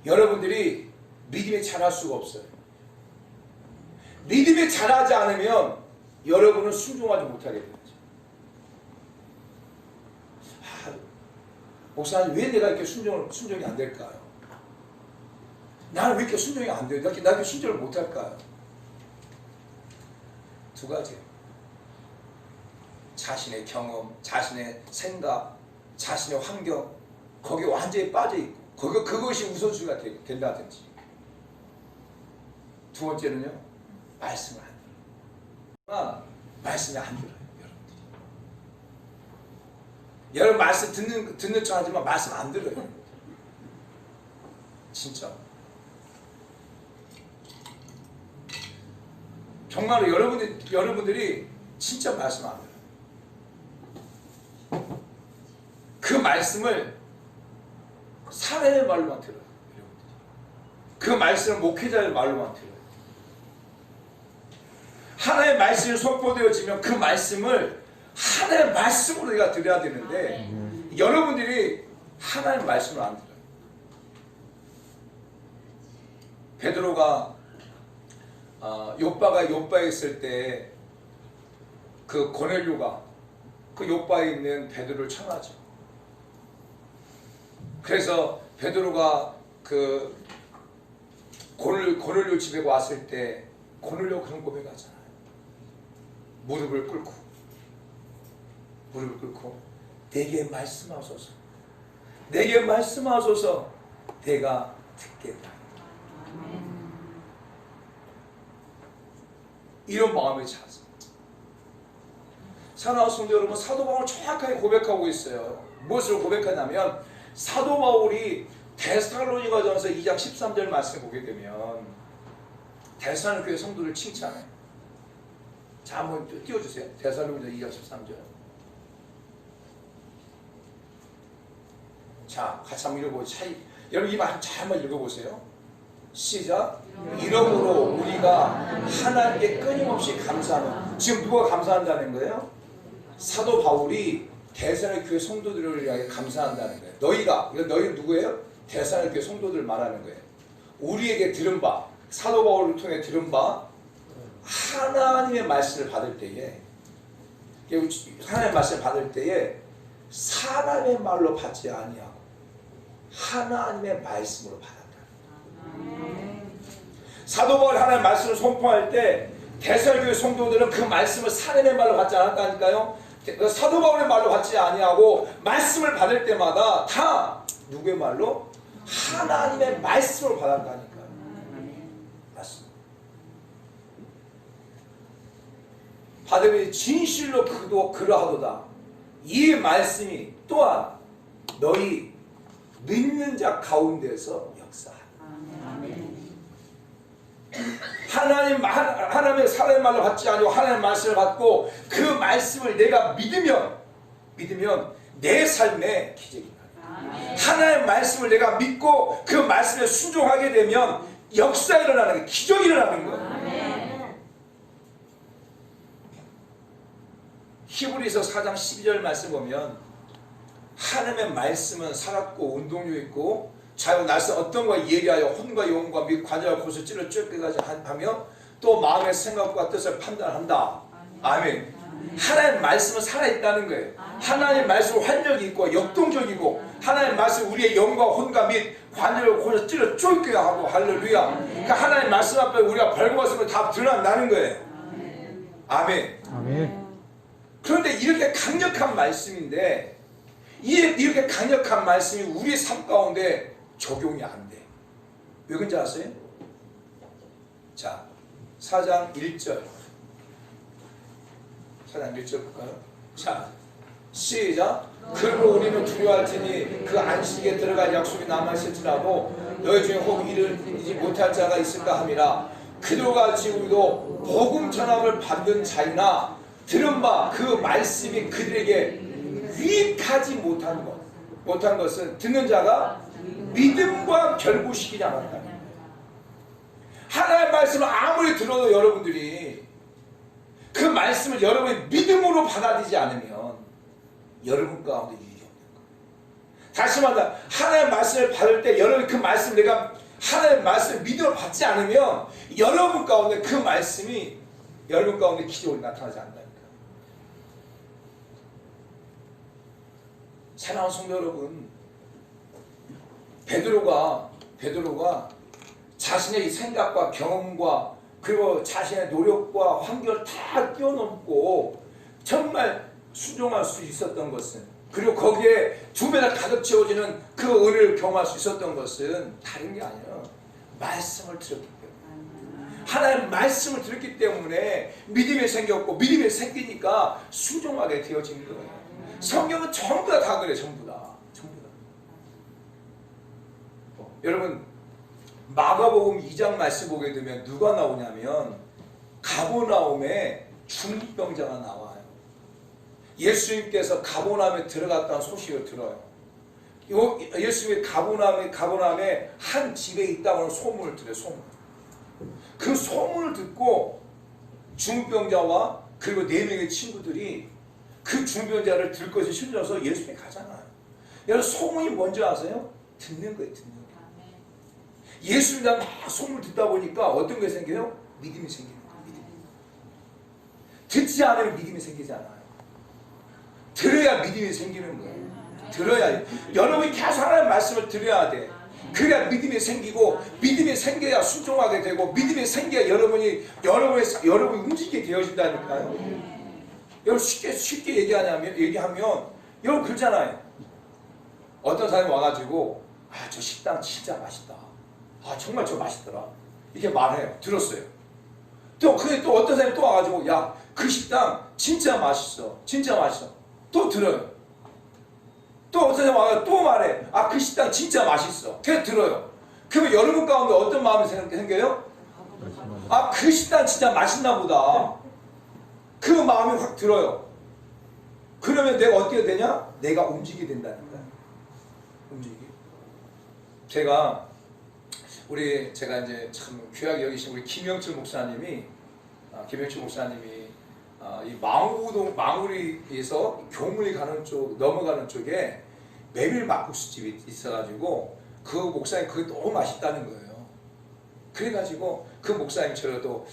여러분들이 믿음이 자랄 수가 없어요. 믿음이 자라지 않으면 여러분은 순종하지 못하게 되죠. 목사님 왜 내가 이렇게 순종이 안 될까요? 나는 왜 이렇게 순종이 안 돼요? 나 이렇게 순종을 못 할까요? 두 가지예요. 자신의 경험, 자신의 생각, 자신의 환경, 거기에 완전히 빠져있고 그것이 우선순위가 된다든지. 두 번째는요, 말씀을 안 들어요. 말씀을 안 들어요, 여러분들이. 여러분 말씀 듣는 척 하지만 말씀 안 들어요. 진짜. 정말로 여러분들이 진짜 말씀 안 들어요. 그 말씀을 사람의 말로만 들어요, 여러분들이. 그 말씀을 목회자의 말로만 들어요. 하나의 말씀이 선포되어지면 그 말씀을 하나의 말씀으로 내가 들어야 되는데 여러분들이 하나의 말씀을 안 들어요. 베드로가 욥바가 욥바에 있을 때 그 고넬료가 그 욥바에 있는 베드로를 청하죠. 그래서 베드로가 그 고넬료 집에 왔을 때 고넬료 그런 고백하잖아요. 무릎을 꿇고 무릎을 꿇고 내게 말씀하소서, 내게 말씀하소서, 내가 듣겠다. 이런 마음의 차서. 사랑하는 성도 여러분, 사도 바울은 정확하게 고백하고 있어요. 무엇을 고백하냐면 사도 바울이 데살로니가전서 2장 13절 말씀을 보게 되면 데살로니가 교회 성도를 칭찬해요. 자, 한번 띄워주세요. 데살로니가 2장 13절. 자, 같이 한번 읽어보세요. 여러분 이 말 잘 한번 읽어보세요. 시작. 이러므로 우리가 하나님께 끊임없이 감사하는. 지금 누가 감사한다는 거예요? 사도 바울이 데살로니가 교회 성도들을 위하여 감사한다는 거예요. 너희가, 너희는 누구예요? 데살로니가 교회 성도들을 말하는 거예요. 우리에게 들은 바, 사도 바울을 통해 들은 바, 하나님의 말씀을 받을 때에, 하나님의 말씀을 받을 때에 사람의 말로 받지 아니하고 하나님의 말씀으로 받았다. 사도 바울이 하나님의 말씀을 선포할 때 데살로니가 교회 성도들은 그 말씀을 사람의 말로 받지 않았다니까요. 사도 바울의 말로 받지 아니하고 말씀을 받을 때마다 다 누구의 말로? 하나님의 말씀으로 받았다니까요. 맞습니다. 받으니 진실로 그러하도다. 이 말씀이 또한 너희 믿는 자 가운데서 역사하라. 하나님의 사람의 말로 받지 아니고 하나님의 말씀을 받고 그 말씀을 내가 믿으면 내 삶에 기적이 일어나요. 하나님의 말씀을 내가 믿고 그 말씀에 순종하게 되면 역사 일어나는 거예요. 기적이 일어나는 거예요. 히브리서 4장 12절 말씀 보면 하나님의 말씀은 살았고 운동력 있고 자유 날선 어떤 거 예리하여 혼과 영혼과 및 관절과 골수 찔러 쫓기까지 하며 또 마음의 생각과 뜻을 판단한다. 아멘. 하나님의 말씀은 살아있다는 거예요. 하나님의 말씀은 활력이 있고 역동적이고 하나님의 말씀은 우리의 영과 혼과 및 관절과 골수 찔러 쫓기게 하고 할렐루야. 그러니까 하나님의 말씀 앞에 우리가 벌거벗으면 다 드러난다는 거예요. 아멘. 아멘. 그런데 이렇게 강력한 말씀인데 이렇게 강력한 말씀이 우리의 삶 가운데 적용이 안 돼. 왜 그런지 아세요? 자, 4장 1절. 4장 1절 볼까요? 자, 시작. 그러므로 우리는 두려워할지니 그 안식에 들어갈 약속이 남아있을지라도 너희 중에 혹 이르지 못할 자가 있을까 함이라. 그들과 같이 우리도 복음 전함을 받는 자이나 들은 바 그 말씀이 그들에게 유익하지 못한 것은 듣는 자가 믿음과 결부시키지 않았다. 하나님의 말씀을 아무리 들어도 여러분들이 그 말씀을 여러분이 믿음으로 받아들이지 않으면 여러분 가운데 유익이 없는 거예요. 다시 말하면 하나님의 말씀을 받을 때 여러분이 그 말씀을 내가 하나님의 말씀을 믿음으로 받지 않으면 여러분 가운데 그 말씀이 여러분 가운데 기적으로 나타나지 않는다니까. 사랑하는 성도 여러분, 베드로가 자신의 생각과 경험과 그리고 자신의 노력과 환경을 다 뛰어넘고 정말 순종할 수 있었던 것은, 그리고 거기에 두 배나 가득 채워지는 그 은혜를 경험할 수 있었던 것은 다른 게 아니라 말씀을 들었기 때문에, 하나님의 말씀을 들었기 때문에 믿음이 생겼고, 믿음이 생기니까 순종하게 되어진 거예요. 성경은 전부 다 그래. 전부 다. 여러분 마가복음 2장 말씀 보게 되면 누가 나오냐면 가버나움에 중풍병자가 나와요. 예수님께서 가버나움에 들어갔다는 소식을 들어요. 예수님이 가버나움에 한 집에 있다고 하는 소문을 들어요. 소문. 그 소문을 듣고 중풍병자와 그리고 4명의 친구들이 그 중병자를 들 것을 실려서 예수님이 가잖아요. 여러분 소문이 뭔지 아세요? 듣는 거예요. 듣는 거예요. 예수님이 막 소문을 듣다 보니까 어떤 게 생겨요? 믿음이 생기는 거예요. 믿음. 듣지 않으면 믿음이 생기지 않아요. 들어야 믿음이 생기는 거예요. 들어야. 여러분이 계속 하나님의 말씀을 들어야 돼. 그래야 믿음이 생기고, 믿음이 생겨야 순종하게 되고, 믿음이 생겨야 여러분이 움직이게 되어진다니까요. 여러분 쉽게 얘기하면 여러분 그렇잖아요. 어떤 사람이 와가지고 저 식당 진짜 맛있다. 정말 저 맛있더라. 이렇게 말해요. 들었어요. 또 어떤 사람이 또 와가지고 야, 그 식당 진짜 맛있어. 진짜 맛있어. 또 들어요. 또 어떤 사람이 와가지고 또 말해. 그 식당 진짜 맛있어. 계속 들어요. 그러면 여러분 가운데 어떤 마음이 생겨요? 그 식당 진짜 맛있나 보다. 그 마음이 확 들어요. 그러면 내가 어떻게 되냐? 내가 움직이게 된다는 거야. 움직이게. 제가 이제 참 귀하게 여기신 우리 김영철 목사님이 이 망우리에서 교문이 넘어가는 쪽에 메밀 막국수집이 있어가지고 그 목사님 그게 너무 맛있다는 거예요. 그래가지고 그 목사님 저도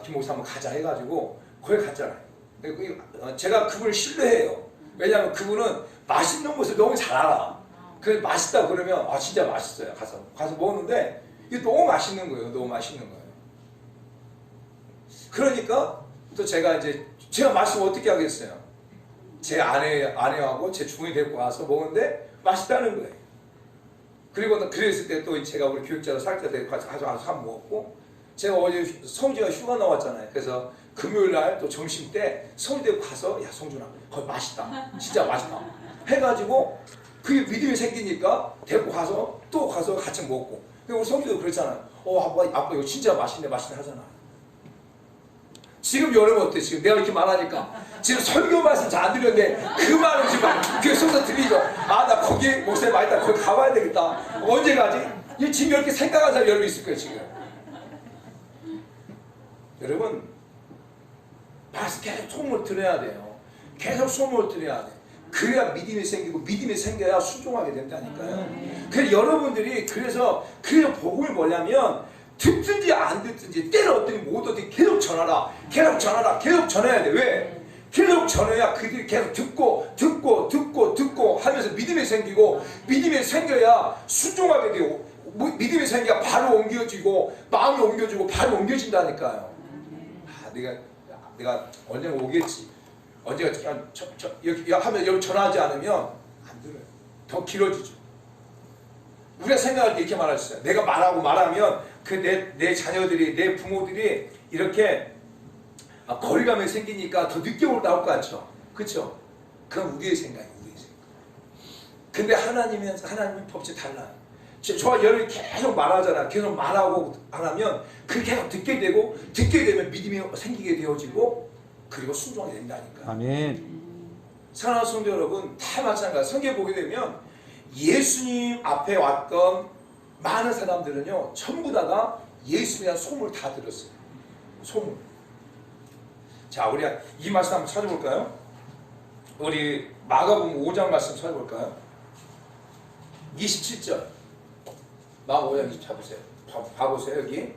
김 목사 한번 가자 해가지고 거기 갔잖아요. 제가 그분을 신뢰해요. 왜냐하면 그분은 맛있는 곳을 너무 잘 알아. 그 맛있다 그러면 진짜 맛있어요. 가서 먹었는데 이게 너무 맛있는 거예요. 너무 맛있는 거예요. 그러니까 또 제가 말씀 어떻게 하겠어요? 제 아내하고 제 중이 데리고 와서 먹었는데 맛있다는 거예요. 그리고 그랬을 때 또 제가 우리 교육자로 살짝 데리고 가서 한번 먹었고, 제가 어제 성주가 휴가 나왔잖아요. 그래서 금요일 날 또 점심 때 성주에 가서 야 성준아 거기 맛있다. 진짜 맛있다. 해가지고 그게 믿음이 생기니까 데리고 가서 또 가서 같이 먹고. 우리 성주도 그랬잖아요. 아빠 이거 진짜 맛있네 하잖아. 지금 여러분 어때? 지금 내가 이렇게 말하니까 지금 설교 말씀 잘 안 들렸는데 그 말은 지금 귀에 쏙쏙 들리죠? 나 거기 목사님 맛있다. 거기 가봐야 되겠다. 언제 가지? 지금 이렇게 생각하는 사람이 여러분 있을 거예요 지금. 여러분 말씀 계속 소문을 들어야 돼요. 계속 소문을 들어야 돼. 그래야 믿음이 생기고, 믿음이 생겨야 순종하게 된다니까요. 그래서 여러분들이 그래서 복음이 뭐냐면 듣든지 안 듣든지 때를 얻든지 못 얻든지 계속 전하라. 계속 전해야 돼. 왜? 계속 전해야 그들이 계속 듣고 하면서 믿음이 생기고, 믿음이 생겨야 순종하게 되고, 믿음이 생겨야 바로 옮겨지고, 마음이 옮겨지고 바로 옮겨진다니까요. 내가 언젠가 오겠지. 언제가 여기 하면 여기 전화하지 않으면 안 들어요. 더 길어지죠. 우리가 생각할 때 이렇게 말하셨어요. 내가 말하면 내 자녀들이, 내 부모들이 이렇게 거리감이 생기니까 더 늦게 나올 것 같죠. 그렇죠? 그건 우리의 생각이에요. 근데 하나님은 법칙이 달라요. 저와 여러분이 계속 말하잖아요. 계속 말하고 안 하면 그게 계속 듣게 되면 믿음이 생기게 되어지고, 그리고 순종이 된다니까. 아멘. 사랑하는 성도 여러분, 다 마찬가지예요. 성경 보게 되면 예수님 앞에 왔던 많은 사람들은요, 전부 다가 예수에 대한 소문을 다 들었어요. 소문. 자, 우리 이 말씀 한번 찾아볼까요? 우리 마가복음 5장 말씀 찾아볼까요? 27절. 마가복음 5장 27절 봐보세요. 여기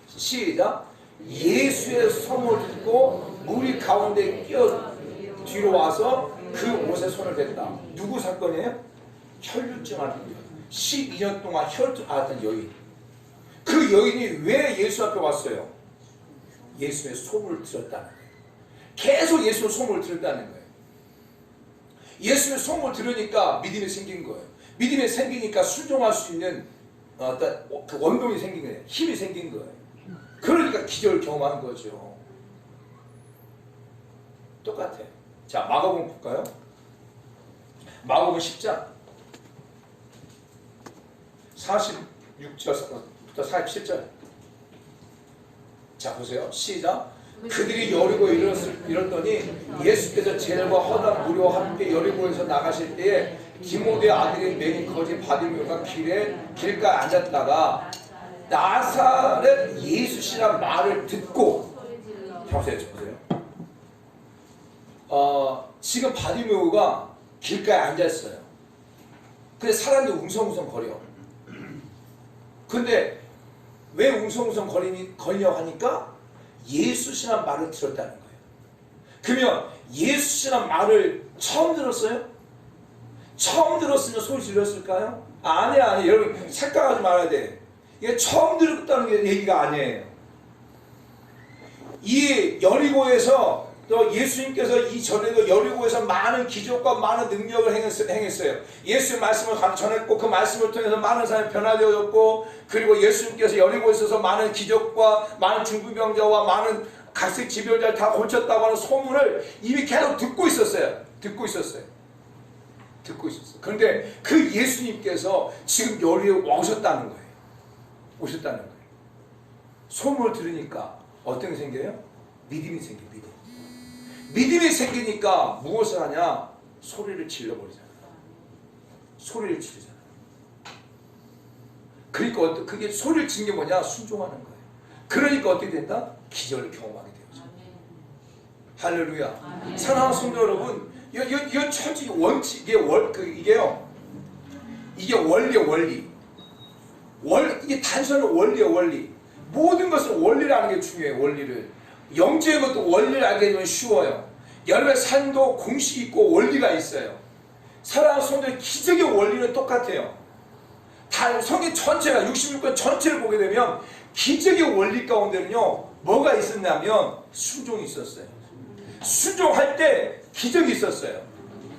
시작. 예수의 소문을 듣고 무리 가운데 끼어 뒤로 와서 그 옷에 손을 댔다. 누구 사건이에요? 혈루증 앓던 여인. 12년 동안 혈루증 앓던 여인. 그 여인이 왜 예수 앞에 왔어요? 예수의 소문을 들었다는 거예요. 계속 예수의 소문을 들었다는 거예요. 예수의 소문을 들으니까 믿음이 생긴 거예요. 믿음이 생기니까 순종할 수 있는 어떤 그 원동이 생긴 거예요. 힘이 생긴 거예요. 그러니까 기적을 경험하는 거죠. 똑같아. 자, 마가복음 볼까요? 마가복음 10장 46절부터 47절. 자, 보세요. 시작. 그들이 여리고에 이르렀더니 예수께서 제자들과 허다한 무리와 함께 여리고에서 나가실 때에 디모데의 아들인 맹인 거지 바디메오가 길가에 앉았다가 나사렛 예수시란 말을 듣고, 보세요. 지금 바디메오가 길가에 앉았어요. 근데 사람들이 웅성웅성 거려. 근데 왜 웅성웅성 거리냐고 하니까 예수시란 말을 들었다는 거예요. 그러면 예수시란 말을 처음 들었어요? 처음 들었으면 소리 질렀을까요? 아니야. 여러분 착각하지 말아야 돼. 이게 처음 들었다는 얘기가 아니에요. 이 여리고에서 또 예수님께서 이전에도 여리고에서 많은 기적과 많은 능력을 행했어요. 예수의 말씀을 전했고 그 말씀을 통해서 많은 사람이 변화되어졌고, 그리고 예수님께서 여리고에 있어서 많은 기적과 많은 중풍병자와 많은 각색 지병자를 다 고쳤다고 하는 소문을 이미 계속 듣고 있었어요. 그런데 그 예수님께서 지금 여리고에 오셨다는 거예요. 소문을 들으니까 어떤 게 생겨요? 믿음이 생겨요. 믿음이 생기니까 무엇을 하냐? 소리를 질러버리잖아요. 그러니까 그게 소리를 지른 게 뭐냐? 순종하는 거예요. 그러니까 어떻게 된다? 기적을 경험하게 되죠. 할렐루야. 사랑하는 성도 여러분, 이 천지 원칙, 이게요. 이게 원리. 이게 단순한 원리예요, 원리. 모든 것은 원리를 아는 게 중요해요, 원리를. 영적인 것도 원리를 알게 되면 쉬워요. 여러분의 삶도 공식이 있고 원리가 있어요. 사랑하는 성도의 기적의 원리는 똑같아요. 다 성경 전체가 66권 전체를 보게 되면 기적의 원리 가운데는요, 뭐가 있었냐면 순종이 있었어요. 순종할 때 기적이 있었어요.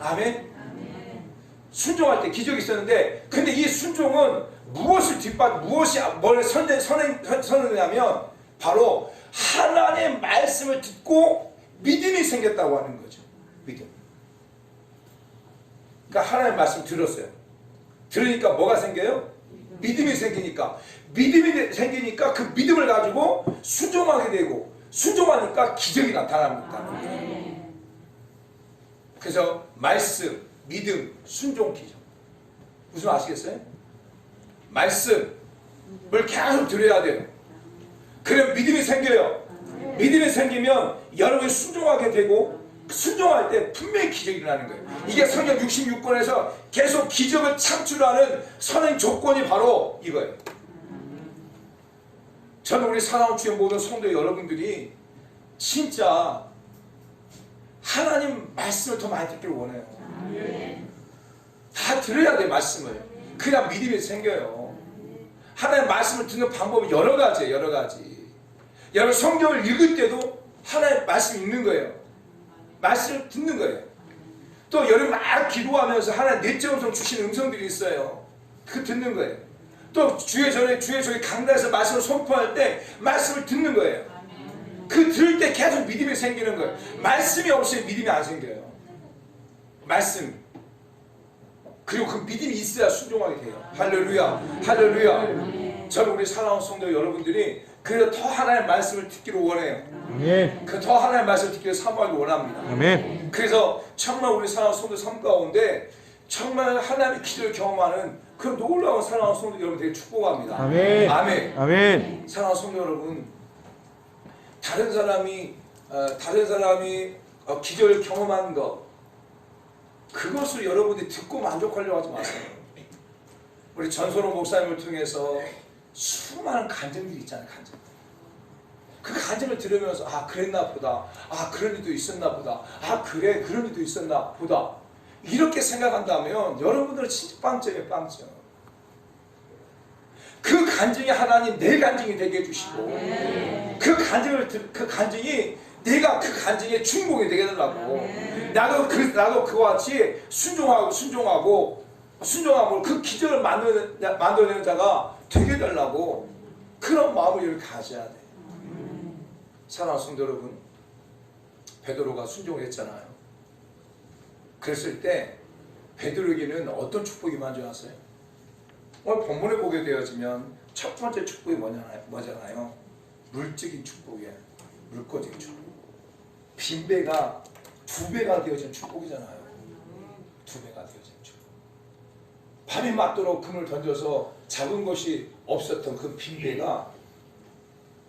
아멘. 순종할 때 기적이 있었는데, 근데 이 순종은 무엇이 뭘 선언하냐면 바로 하나님의 말씀을 듣고 믿음이 생겼다고 하는 거죠. 믿음. 그러니까 하나님의 말씀 들었어요. 들으니까 뭐가 생겨요? 믿음이 생기니까 그 믿음을 가지고 순종하게 되고, 순종하니까 기적이 나타납니다. 그래서 말씀, 믿음, 순종, 기적. 무슨 아시겠어요? 말씀을 계속 들어야 돼요. 그럼 믿음이 생겨요. 믿음이 생기면 여러분이 순종하게 되고, 순종할 때 분명히 기적이 일어나는 거예요. 이게 성경 66권에서 계속 기적을 창출하는 선행 조건이 바로 이거예요. 저는 우리 사랑하는 주의 모든 성도 여러분들이 진짜 하나님 말씀을 더 많이 듣기를 원해요. 다 들어야 돼, 말씀을. 그냥 믿음이 생겨요. 하나님 말씀을 듣는 방법이 여러 가지예요. 여러분 성경을 읽을 때도 하나님 말씀이 있는 거예요. 말씀을 듣는 거예요. 또 여러분 막 기도하면서 하나님 내적 음성 주시는 음성들이 있어요. 그 듣는 거예요. 또 주의 전에 강단에서 말씀을 선포할 때 말씀을 듣는 거예요. 그 들을 때 계속 믿음이 생기는 거예요. 말씀이 없이 믿음이 안 생겨요. 말씀. 그리고 그 믿음이 있어야 순종하게 돼요. 할렐루야. 저는 우리 사랑하는 성도 여러분들이 그래서 더 하나님의 말씀을 듣기를 원해요. 그 더 하나님의 말씀을 듣기를 사모하기 원합니다. 아멘. 그래서 정말 우리 사랑하는 성도 삶 가운데 정말 하나님의 기적을 경험하는 그런 놀라운 사랑하는 성도 여러분 되게 축복합니다. 아멘. 사랑하는 성도 여러분, 다른 사람이 기적을 경험한 것, 그것을 여러분들이 듣고 만족하려고 하지 마세요. 우리 전선호 목사님을 통해서 수많은 간증들이 있잖아요. 그 간증을 들으면서 그랬나 보다, 그런 일도 있었나 보다, 그래 그런 일도 있었나 보다, 이렇게 생각한다면 여러분들은 진짜 빵점이에요. 빵점. 그 간증이 하나님 내 간증이 되게 해주시고, 그 간증이 내가 그 간증에 주인공이 되게 해달라고. 나도 그와 같이 순종하고 그 기적을 만들어내는 자가 되게 해달라고, 그런 마음을 이렇게 가져야 돼. 사랑하는 성도 여러분, 베드로가 순종했잖아요. 그랬을 때 베드로에게는 어떤 축복이 임한 줄 아세요? 오늘 본문에 보게 되어지면 첫 번째 축복이 뭐잖아요? 물적인 축복이에요. 물거적인 축복. 빈배가 2배가 되어진 축복이잖아요. 2배가 되어진 축복. 밤이 맞도록 금을 던져서 잡은 것이 없었던 그 빈배가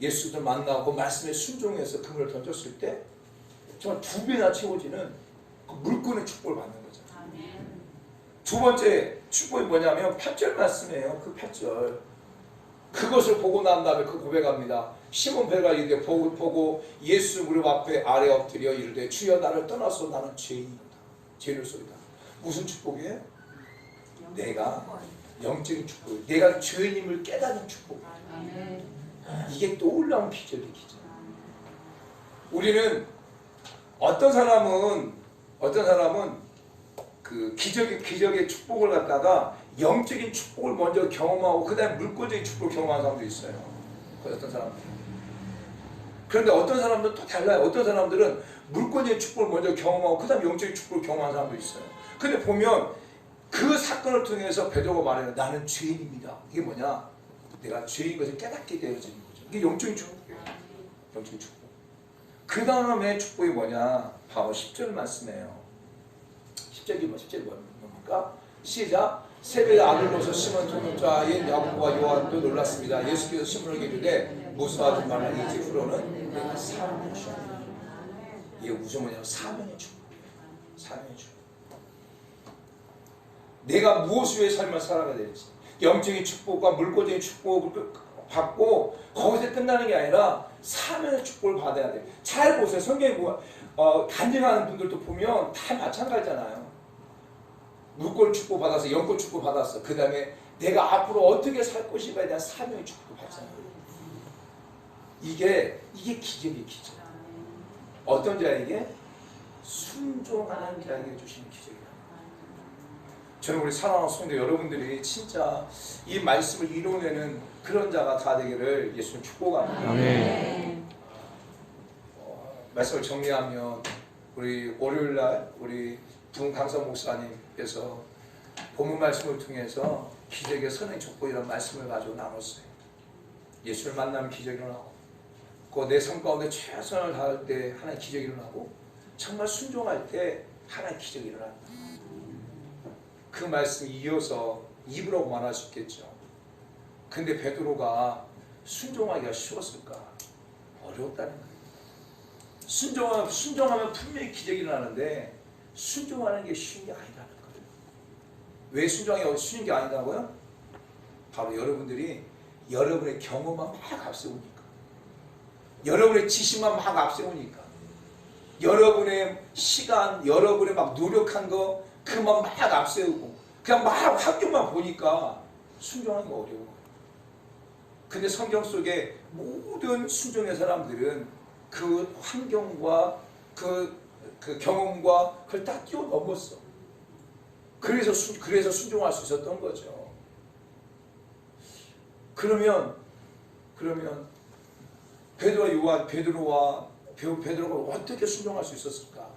예수를 만나고 말씀에 순종해서 금을 던졌을 때 정말 2배나 채워지는 그 물건의 축복을 받는 거죠. 두 번째 축복이 뭐냐면 8절 말씀이에요. 그 8절. 그것을 보고 난 다음에 그 고백합니다. 시몬 베드로가 이르되 보고 예수 무릎 앞에 아래 엎드려 이르되 주여 나를 떠나서 나는 죄인이로다. 무슨 축복이에요? 내가 영적인 축복, 내가 죄인임을 깨닫는 축복. 이게 놀라운 기적이에요. 기적. 우리는 어떤 사람은 그 기적의 축복을 갖다가 영적인 축복을 먼저 경험하고 그 다음에 물권적인 축복을 경험하는 사람도 있어요. 어떤 사람들. 그런데 어떤 사람들은 또 달라요. 어떤 사람들은 물권적인 축복을 먼저 경험하고 그 다음에 영적인 축복을 경험하는 사람도 있어요. 근데 보면 그 사건을 통해서 베드로가 말해요. 나는 죄인입니다. 이게 뭐냐? 내가 죄인 것을 깨닫게 되어지는 거죠. 이게 영적인 축복이에요. 영적인 축복. 그 다음에 축복이 뭐냐? 바로 10절 말씀이에요. 10절이 뭡니까? 시작. 새벽에 아들로서 시몬 동역자 옛 야고보와 요한도 놀랐습니다. 예수께서 시몬에게 이르되 무수하든 말라 이제 후로는 내가 사명을 주옵니다. 이게 무슨 뭐냐면 사명의 축복이에요. 사명의 축복. 내가 무엇을 위해 삶을 살아가야 될지 영적인 축복과 물질적인 축복을 받고 거기서 끝나는 게 아니라 사명의 축복을 받아야 돼요. 잘 보세요. 성경에 간증하는 분들도 보면 다 마찬가지잖아요. 물권 축복 받아서 영권 축복 받았어. 그 다음에 내가 앞으로 어떻게 살 것인가에 대한 사명의 축복을 받잖아요. 이게 기적이에요. 기적. 어떤 자에게? 순종하는 자에게 주시는 기적이에요. 저는 우리 사랑하는 성도 여러분들이 진짜 이 말씀을 이루어내는 그런 자가 다 되기를 예수님 축복합니다. 아멘. 말씀을 정리하면 우리 월요일날 우리 부흥 강사 목사님께서 본문 말씀을 통해서 기적의 선행 족보이라는 말씀을 가지고 나눴어요. 예수를 만나면 기적이 일어나고 내 삶 가운데 최선을 다할 때 하나의 기적이 일어나고 정말 순종할 때 하나의 기적이 일어난다. 그 말씀이 이어서 입으로 말할 수 있겠죠. 근데 베드로가 순종하기가 쉬웠을까? 어려웠다는 거예요. 순종하면 분명히 기적이 일어나는데 순종하는 게 쉬운 게 아니라는 거예요. 왜 순종하기가 쉬운 게 아니다고요? 바로 여러분의 경험만 막 앞세우니까, 여러분의 지식만 막 앞세우니까, 여러분의 시간, 여러분의 막 노력한 거 그만 막 앞세우고 그냥 막 환경만 보니까 순종하기가 어려워. 근데 성경 속에 모든 순종의 사람들은 그 환경과 그 경험과 그걸 다 뛰어넘었어. 그래서 순종할 수 있었던 거죠. 그러면 베드로가 어떻게 순종할 수 있었을까?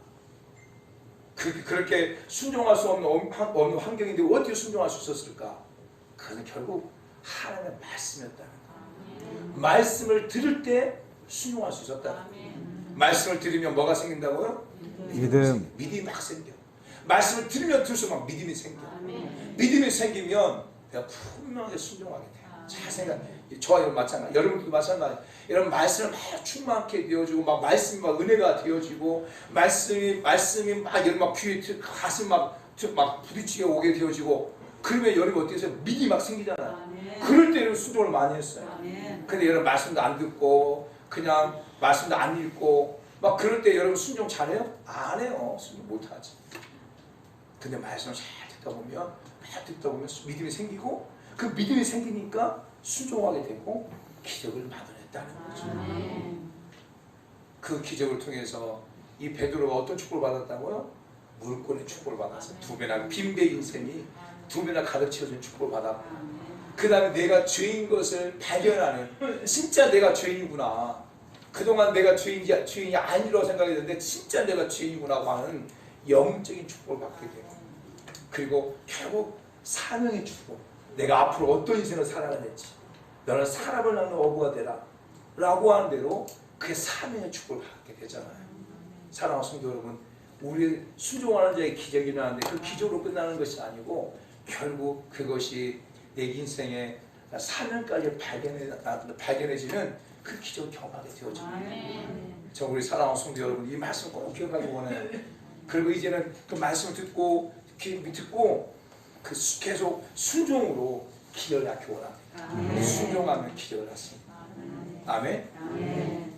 그렇게 순종할 수 없는 어느 환경인데 어떻게 순종할 수 있었을까? 그것은 결국 하나님의 말씀이었다는 거예요. 말씀을 들을 때 순종할 수 있었다는 거예요. 말씀을 들으면 뭐가 생긴다고요? 믿음이 막 생겨. 말씀을 들으면 들수록 막 믿음이 생겨. 믿음이 생기면 내가 분명하게 순종하게 돼요. 잘 생각해. 저와 여러분 마찬가지. 여러분들도 마찬가지. 여러분 말씀을 막 충만하게 되어지고 막 말씀이 막 은혜가 되어지고 말씀이 막 여러분 막 귀에 가슴 막 부딪히게 오게 되어지고 그러면 여러분 어떻게 해서 믿음이 막 생기잖아요. 그럴 때 여러분 순종을 많이 했어요. 근데 여러분 말씀도 안 듣고 그냥 말씀도 안 읽고 막 그럴 때 여러분 순종 잘해요? 안 해요. 순종 못하지. 근데 말씀을 잘 듣다 보면 믿음이 생기고 그 믿음이 생기니까 순종하게 되고 기적을 만들어냈다는 거죠. 그 기적을 통해서 이 베드로가 어떤 축복을 받았다고요? 물권의 축복을 받았어요. 두 배나 빈배 인생이 두 배나 가득 채워진 축복을 받았고 그 다음에 내가 죄인 것을 발견하는 진짜 내가 죄인이구나. 그동안 내가 죄인이 아니라고 생각했는데 진짜 내가 죄인이구나 하는 영적인 축복을 받게 되고 그리고 결국 사명의 축복 내가 앞으로 어떤 인생을 살아가야 될지 너는 사람을 낳는 어부가 되라 라고 하는 대로 그게 사명의 축복을 받게 되잖아요. 사랑하는 성도 여러분 우리 순종하는 자의 기적이 일어나는데 그 기적으로 끝나는 것이 아니고 결국 그것이 내 인생의 사명까지 발견해지는 그 기적을 경험하게 되어집니다. 저 우리 사랑하는 성도 여러분 이 말씀 꼭 기억하기 원해요. 그리고 이제는 그 말씀을 듣고 그 계속 순종으로 기적을 낳기 원합니다. 순종하면 기적을 낳습니다. 아멘.